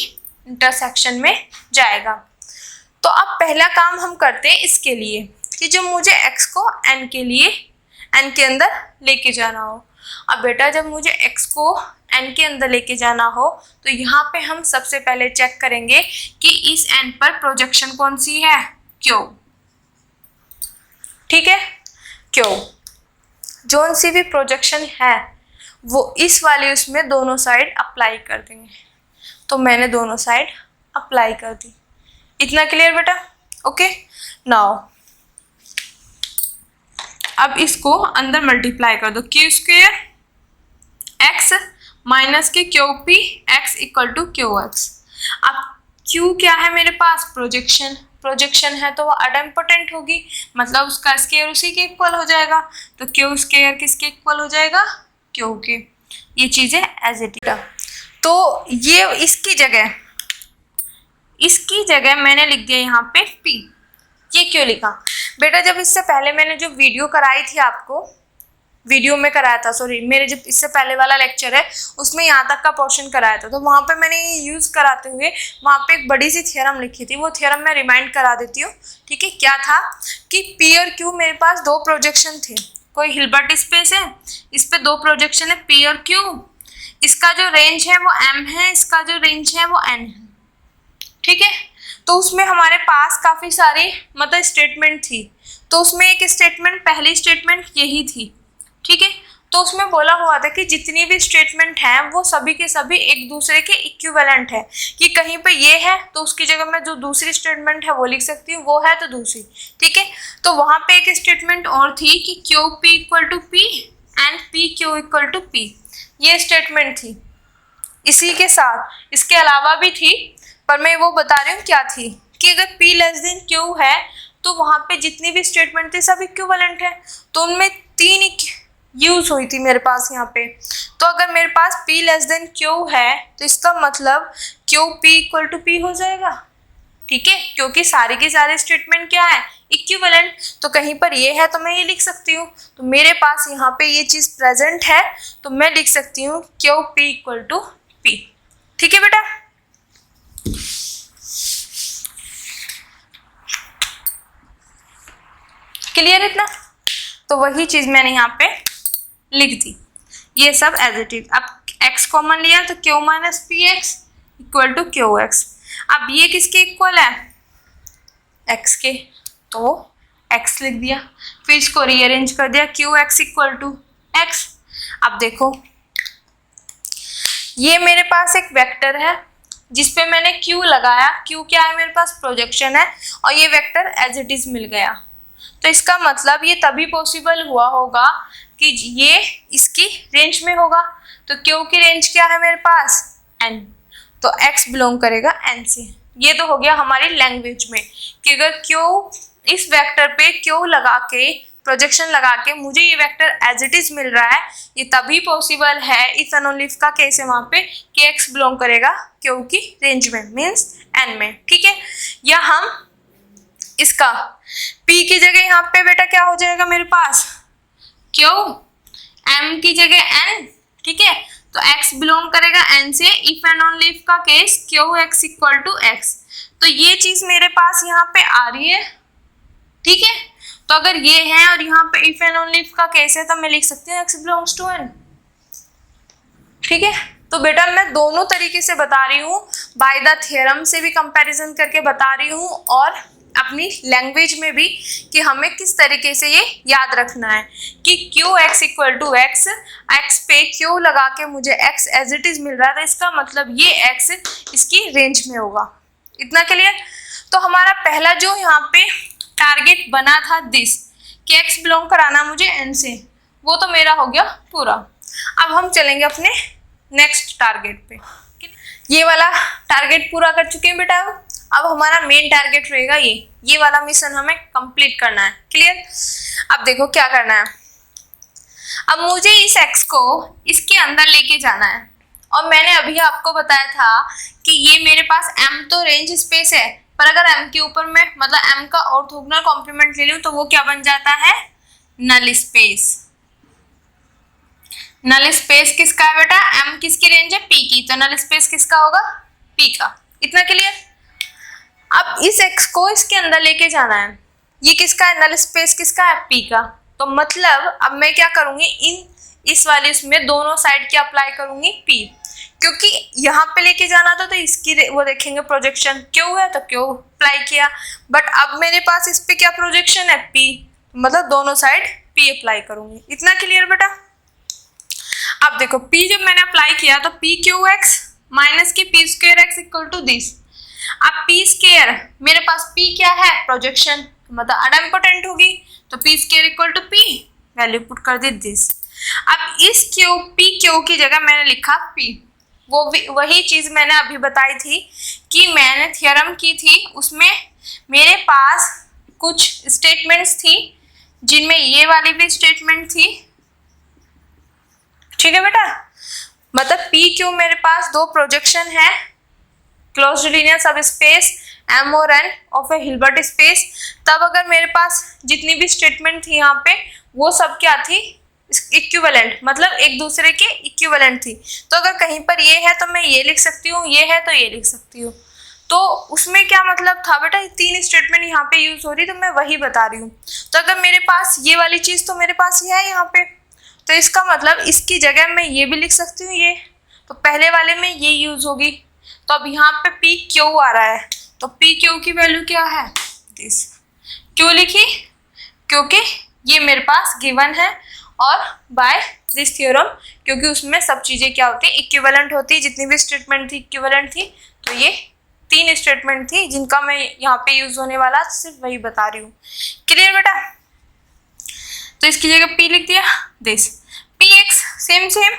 इंटरसेक्शन में जाएगा। तो अब पहला काम हम करते हैं इसके लिए कि जब मुझे x को n के अंदर लेके जाना हो। अब बेटा जब मुझे x को n के अंदर लेके जाना हो तो यहाँ पे हम सबसे पहले चेक करेंगे कि इस n पर प्रोजेक्शन कौन सी है? q, ठीक है, q। जोन सी भी प्रोजेक्शन है वो इस वाली उसमें दोनों साइड अप्लाई कर देंगे। तो मैंने दोनों साइड अप्लाई कर दी। इतना क्लियर बेटा? ओके, नाउ अब इसको अंदर मल्टीप्लाई कर दो, क्यू स्क्वेयर एक्स माइनस के Q P X equal to Q X. अब क्यू क्या है मेरे पास? प्रोजेक्शन। प्रोजेक्शन है तो वो अडम्पोटेंट होगी, मतलब उसका स्केयर उसी के इक्वल हो जाएगा। तो क्यू स्केयर किसके इक्वल हो जाएगा? क्यू के। ये चीज़ें एज इट इज। तो ये इसकी जगह मैंने लिख दिया यहाँ पे P। ये क्यों लिखा बेटा? जब इससे पहले मैंने जो वीडियो कराई थी आपको वीडियो में कराया था, सॉरी मेरे जब इससे पहले वाला लेक्चर है उसमें यहाँ तक का पोर्शन कराया था, तो वहाँ पे मैंने ये यूज़ कराते हुए वहाँ पे एक बड़ी सी थ्योरम लिखी थी। वो थ्योरम मैं रिमाइंड करा देती हूँ, ठीक है। क्या था कि पी और क्यू मेरे पास दो प्रोजेक्शन थे। कोई हिल्बर्ट स्पेस है, इस पे दो प्रोजेक्शन है पी और क्यू। इसका जो रेंज है वो m है, इसका जो रेंज है वो n है, ठीक है। तो उसमें हमारे पास काफ़ी सारी मतलब स्टेटमेंट थी, तो उसमें एक स्टेटमेंट, पहली स्टेटमेंट यही थी, ठीक है। तो उसमें बोला हुआ था कि जितनी भी स्टेटमेंट हैं वो सभी के सभी एक दूसरे के इक्विवेलेंट है, कि कहीं पे ये है तो उसकी जगह मैं जो दूसरी स्टेटमेंट है वो लिख सकती हूँ, वो है तो दूसरी, ठीक है। तो वहाँ पे एक स्टेटमेंट और थी कि Q P equal to P and P Q equal to P, ये स्टेटमेंट थी। इसी के साथ इसके अलावा भी थी, पर मैं वो बता रही हूँ क्या थी, कि अगर P लेस देन Q है तो वहाँ पे जितनी भी स्टेटमेंट थी सब इक्विवेलेंट है, तो उनमें तीन यूज हुई थी मेरे पास यहाँ पे। तो अगर मेरे पास P लेस देन Q है तो इसका मतलब Q P equal to P हो जाएगा, ठीक है, क्योंकि सारी की सारी स्टेटमेंट क्या है, इक्विवेलेंट। तो कहीं पर ये है तो मैं ये लिख सकती हूँ, तो मेरे पास यहाँ पे ये चीज़ प्रेजेंट है, तो मैं लिख सकती हूँ Q P equal to P, ठीक है बेटा। क्लियर इतना? तो वही चीज़ मैंने यहाँ पे लिख दी, ये सब एज इट इज। अब x कॉमन लिया तो q minus P X equal to Q X. अब ये किसके इक्वल है, x के, तो x लिख दिया, फिर इसको रीअरेंज कर दिया, Q X equal to X. अब देखो ये मेरे पास एक वेक्टर है जिसपे मैंने q लगाया, q क्या है मेरे पास, प्रोजेक्शन है, और ये वेक्टर एज इट इज मिल गया। तो इसका मतलब ये तभी पॉसिबल हुआ होगा कि ये इसकी रेंज में होगा। तो क्यू की रेंज क्या है मेरे पास, n, तो x बिलोंग करेगा n से। ये तो हो गया हमारी लैंग्वेज में कि अगर क्यू इस वेक्टर पे क्यू लगा के, प्रोजेक्शन लगा के मुझे ये वेक्टर एज इट इज मिल रहा है, ये तभी पॉसिबल है इफ एंड ओनली इफ का केस है वहाँ पे कि x बिलोंग करेगा क्यू की रेंज में, मीन्स n में, ठीक है। या हम इसका P की जगह यहाँ पे बेटा क्या हो जाएगा मेरे पास, Q, M की जगह N, ठीक है। तो x बिलोंग करेगा n से इफ एंड ओनली इफ का case Q X equal to X. तो ये चीज मेरे पास यहाँ पे आ रही है, ठीक है। तो अगर ये है और यहाँ पे इफ एंड ओनली इफ का केस है तो मैं लिख सकती हूँ x बिलोंग्स टू n, ठीक है। तो बेटा मैं दोनों तरीके से बता रही हूँ, बाय द थ्योरम से भी कंपैरिजन करके बता रही हूँ और अपनी लैंग्वेज में भी, कि हमें किस तरीके से ये याद रखना है कि Q X equal to X, X पे क्यू लगा के मुझे एक्स एज इट इज मिल रहा था, इसका मतलब ये एक्स इसकी रेंज में होगा। इतना क्लियर? तो हमारा पहला जो यहाँ पे टारगेट बना था दिस, कि एक्स बिलोंग कराना मुझे एन से, वो तो मेरा हो गया पूरा। अब हम चलेंगे अपने नेक्स्ट टारगेट पे। ये वाला टारगेट पूरा कर चुके हैं बेटा। अब हमारा मेन टारगेट रहेगा ये वाला मिशन हमें कंप्लीट करना है। क्लियर? अब देखो क्या करना है। अब मुझे इस एक्स को इसके अंदर लेके जाना है, और मैंने अभी आपको बताया था कि ये मेरे पास m तो रेंज स्पेस है, पर अगर m के ऊपर मैं मतलब m का ऑर्थोगोनल कॉम्प्लीमेंट ले लूं तो वो क्या बन जाता है, नल स्पेस। नल स्पेस किसका है बेटा, m किसकी रेंज है, p की, तो नल स्पेस किसका होगा, p का। इतना क्लियर? अब इस x को इसके अंदर लेके जाना है, ये किसका है, नल स्पेस किसका है, p का। तो मतलब अब मैं क्या करूंगी, इस वाले इसमें दोनों साइड क्या अप्लाई करूंगी, p, क्योंकि यहाँ पे लेके जाना था तो इसकी वो देखेंगे प्रोजेक्शन क्यों है तो क्यों अप्लाई किया, बट अब मेरे पास इस पे क्या प्रोजेक्शन है, p, मतलब दोनों साइड p अप्लाई करूंगी। इतना क्लियर बेटा? अब देखो p जब मैंने अप्लाई किया तो p क्यू एक्स माइनस की p square X equal to this. अब p स्क्वायर मेरे पास p क्या है, प्रोजेक्शन, मतलब अडम्पोटेंट होगी, तो p square equal to p, value put कर दी दिस। अब इस क्यू p क्यू की जगह मैंने लिखा p, वो वही चीज मैंने अभी बताई थी कि मैंने थ्योरम की थी, उसमें मेरे पास कुछ स्टेटमेंट्स थी जिनमें ये वाली भी स्टेटमेंट थी, ठीक है बेटा। मतलब p क्यू मेरे पास दो प्रोजेक्शन है क्लोज्ड लीनियर सब स्पेस m और n of A Hilbert space. तब अगर मेरे पास जितनी भी स्टेटमेंट थी यहाँ पे वो सब क्या थी, इक्विवेलेंट मतलब एक दूसरे के इक्विवेलेंट थी। तो अगर कहीं पर ये है तो मैं ये लिख सकती हूँ, ये है तो ये लिख सकती हूँ। तो उसमें क्या मतलब था बेटा, 3 स्टेटमेंट यहाँ पे यूज हो रही, तो मैं वही बता रही हूँ। तो अगर मेरे पास ये वाली चीज तो मेरे पास ये है यहाँ पे, तो इसका मतलब इसकी जगह मैं ये भी लिख सकती हूँ, ये तो पहले वाले में ये यूज होगी। तो अब यहाँ पे पी क्यू आ रहा है, तो पी क्यू की वैल्यू क्या है, दिस। क्यों लिखी, क्योंकि ये मेरे पास गिवन है, और बाय दिस थ्योरम, क्योंकि उसमें सब चीजें क्या होती है, इक्विवेलेंट होती है। जितनी भी स्टेटमेंट थी इक्विवेलेंट थी। तो ये 3 स्टेटमेंट थी जिनका मैं यहाँ पे यूज होने वाला सिर्फ वही बता रही हूँ। क्लियर बेटा? तो इसकी जगह p लिख दिया, दिस px सेम सेम,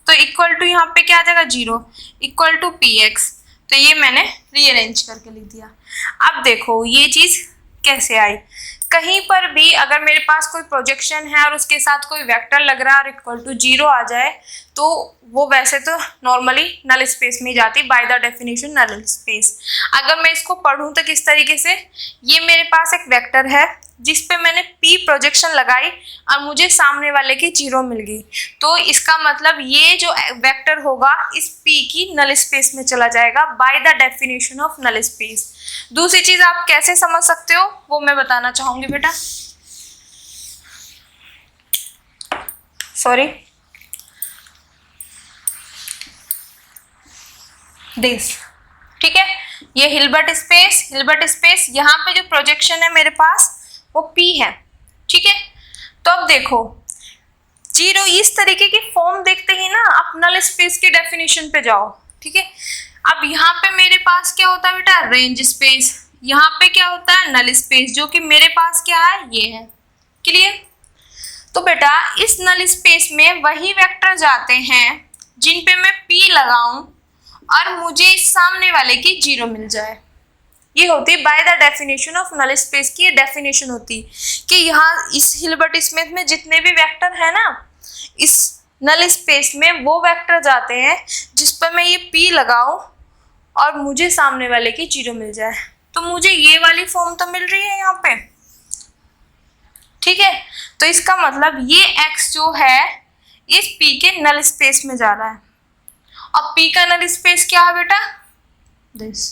तो इक्वल टू यहाँ पे क्या आ जाएगा 0 इक्वल टू px। तो ये मैंने रीअरेंज करके लिख दिया। अब देखो ये चीज कैसे आई। कहीं पर भी अगर मेरे पास कोई प्रोजेक्शन है और उसके साथ कोई वेक्टर लग रहा है और इक्वल टू 0 आ जाए, तो वो वैसे तो नॉर्मली नल स्पेस में जाती, by the definition null space. अगर मैं इसको पढ़ूं तो किस तरीके से, ये मेरे पास एक वेक्टर है जिस पे मैंने p प्रोजेक्शन लगाई और मुझे सामने वाले की 0 मिल गई, तो इसका मतलब ये जो वेक्टर होगा इस p की नल स्पेस में चला जाएगा by the definition of null space. दूसरी चीज आप कैसे समझ सकते हो वो मैं बताना चाहूंगी बेटा। सॉरी, दिस, ठीक है, ये हिल्बर्ट स्पेस, यहाँ पे जो प्रोजेक्शन है मेरे पास वो P है, ठीक है। तो अब देखो 0 इस तरीके की फॉर्म देखते ही ना आप नल स्पेस की डेफिनेशन पे जाओ, ठीक है। अब यहाँ पे मेरे पास क्या होता है बेटा, रेंज स्पेस, यहाँ पे क्या होता है नल स्पेस, जो कि मेरे पास क्या है, ये है। क्लियर? तो बेटा इस नल स्पेस में वही वेक्टर जाते हैं जिन पे मैं P लगाऊं और मुझे इस सामने वाले की 0 मिल जाए। ये होती है by the definition of null space की, ये डेफिनेशन होती कि यहाँ इस हिल्बर्ट स्मिथ में जितने भी वेक्टर है ना, इस नल स्पेस में वो वेक्टर जाते हैं जिस पर मैं ये P लगाऊं और मुझे सामने वाले की 0 मिल जाए। तो मुझे ये वाली फॉर्म तो मिल रही है यहाँ पे, ठीक है। तो इसका मतलब ये x जो है इस P के नल स्पेस में जा रहा है, और P का नल स्पेस क्या है बेटा, this.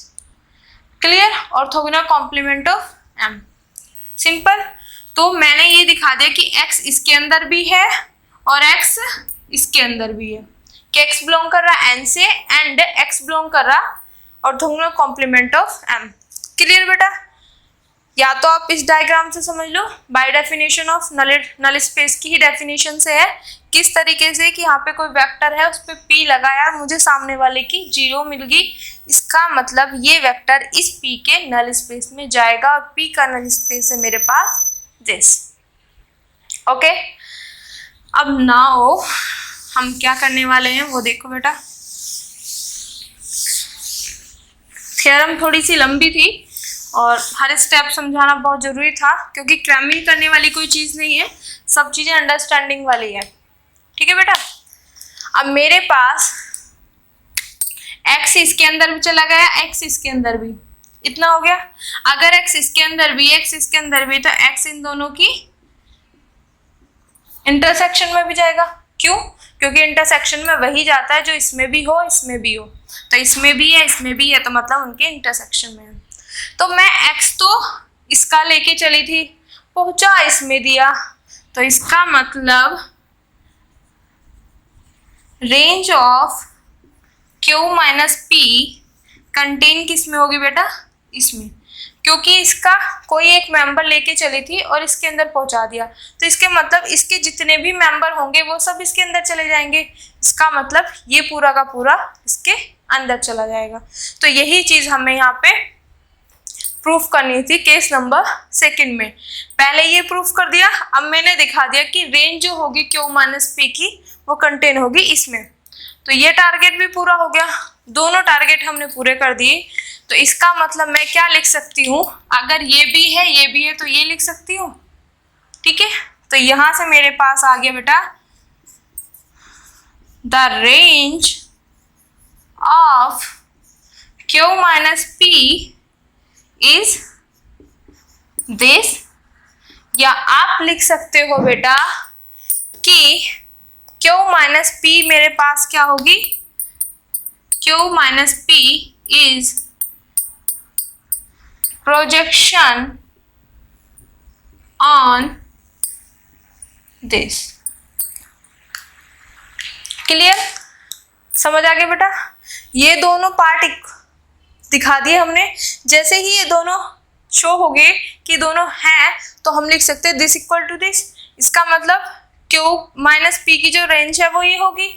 Clear? Orthogonal complement of M, simple. तो मैंने ये दिखा दिया कि x इसके अंदर भी है और x इसके अंदर भी है, कि x बिलोंग कर रहा है N से एंड x बिलोंग कर रहा orthogonal complement of M। Clear बेटा? या तो आप इस डायग्राम से समझ लो, by definition of null space की ही डेफिनेशन से है, किस तरीके से कि यहाँ पे कोई वेक्टर है उस पर P लगाया और मुझे सामने वाले की 0 मिल गई, इसका मतलब ये वेक्टर इस P के नल स्पेस में जाएगा और P का नल स्पेस है मेरे पास दिस। ओके, अब नाउ हम क्या करने वाले हैं वो देखो बेटा। थ्योरम थोड़ी सी लंबी थी और हर स्टेप समझाना बहुत जरूरी था, क्योंकि क्रैमिंग करने वाली कोई चीज नहीं है, सब चीजें अंडरस्टैंडिंग वाली है, ठीक है बेटा। अब मेरे पास x इसके अंदर भी चला गया, x इसके अंदर भी, इतना हो गया। अगर x इसके अंदर भी, x इसके अंदर भी, तो x इन दोनों की इंटरसेक्शन में भी जाएगा। क्यों? क्योंकि इंटरसेक्शन में वही जाता है जो इसमें भी हो इसमें भी हो, तो इसमें भी है इसमें भी है, तो मतलब उनके इंटरसेक्शन में है। तो मैं x तो इसका लेके चली थी, पहुंचा इसमें दिया, तो इसका मतलब range of Q minus P contain किस में होगी बेटा, इसमें, क्योंकि इसका कोई एक मेंबर लेके चली थी और इसके अंदर पहुंचा दिया, तो इसके मतलब इसके जितने भी मेंबर होंगे वो सब इसके अंदर चले जाएंगे, इसका मतलब ये पूरा का पूरा इसके अंदर चला जाएगा। तो यही चीज हमें यहाँ पे प्रूफ करनी थी केस नंबर 2 में। पहले ये प्रूफ कर दिया, अब मैंने दिखा दिया कि रेंज जो होगी Q माइनस P की वो कंटेन होगी इसमें। तो ये टारगेट भी पूरा हो गया, दोनों टारगेट हमने पूरे कर दिए। तो इसका मतलब मैं क्या लिख सकती हूँ, अगर ये भी है तो ये लिख सकती हूँ, ठीक है। तो यहां से मेरे पास आ गया बेटा the range of Q minus P is this, या आप लिख सकते हो बेटा कि Q माइनस P मेरे पास क्या होगी, Q minus P is projection on this. Clear, समझ आ गया बेटा। ये दोनों पार्ट दिखा दिए हमने। जैसे ही ये दोनों शो हो गए कि दोनों हैं, तो हम लिख सकते हैं दिस इक्वल टू दिस। इसका मतलब Q माइनस पी की जो रेंज है वो ये होगी।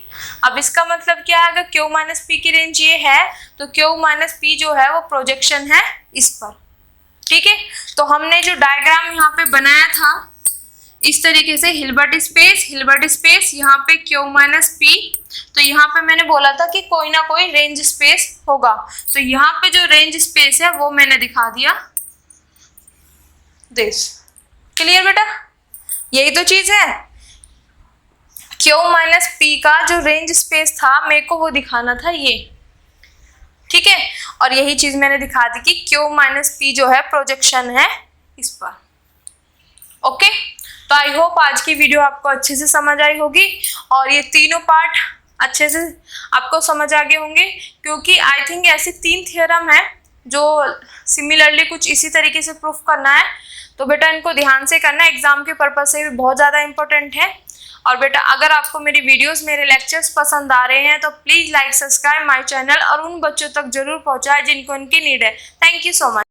अब इसका मतलब क्या है, अगर Q माइनस पी की रेंज ये है तो Q माइनस पी जो है वो प्रोजेक्शन है इस पर। ठीक है, तो हमने जो डायग्राम यहाँ पे बनाया था इस तरीके से, हिल्बर्ट स्पेस, यहाँ पे Q माइनस पी, तो यहाँ पे मैंने बोला था कि कोई ना कोई रेंज स्पेस होगा, तो यहाँ पे जो रेंज स्पेस है वो मैंने दिखा दिया दिस। क्लियर बेटा, यही तो चीज है। Q माइनस पी का जो रेंज स्पेस था मेरे को वो दिखाना था ये। ठीक है, और यही चीज मैंने दिखा दी कि Q माइनस पी जो है प्रोजेक्शन है इस पर। ओके, तो आई होप आज की वीडियो आपको अच्छे से समझ आई होगी और ये तीनों पार्ट अच्छे से आपको समझ आ गए होंगे, क्योंकि आई थिंक ऐसे 3 थ्योरम है जो सिमिलरली कुछ इसी तरीके से प्रूफ करना है। तो बेटा इनको ध्यान से करना, एग्जाम के पर्पज से भी बहुत ज़्यादा इंपॉर्टेंट है। और बेटा अगर आपको मेरी वीडियोस, मेरे लेक्चर्स पसंद आ रहे हैं तो please like, subscribe my channel और उन बच्चों तक जरूर पहुंचाएं जिनको इनकी नीड है। Thank you so much.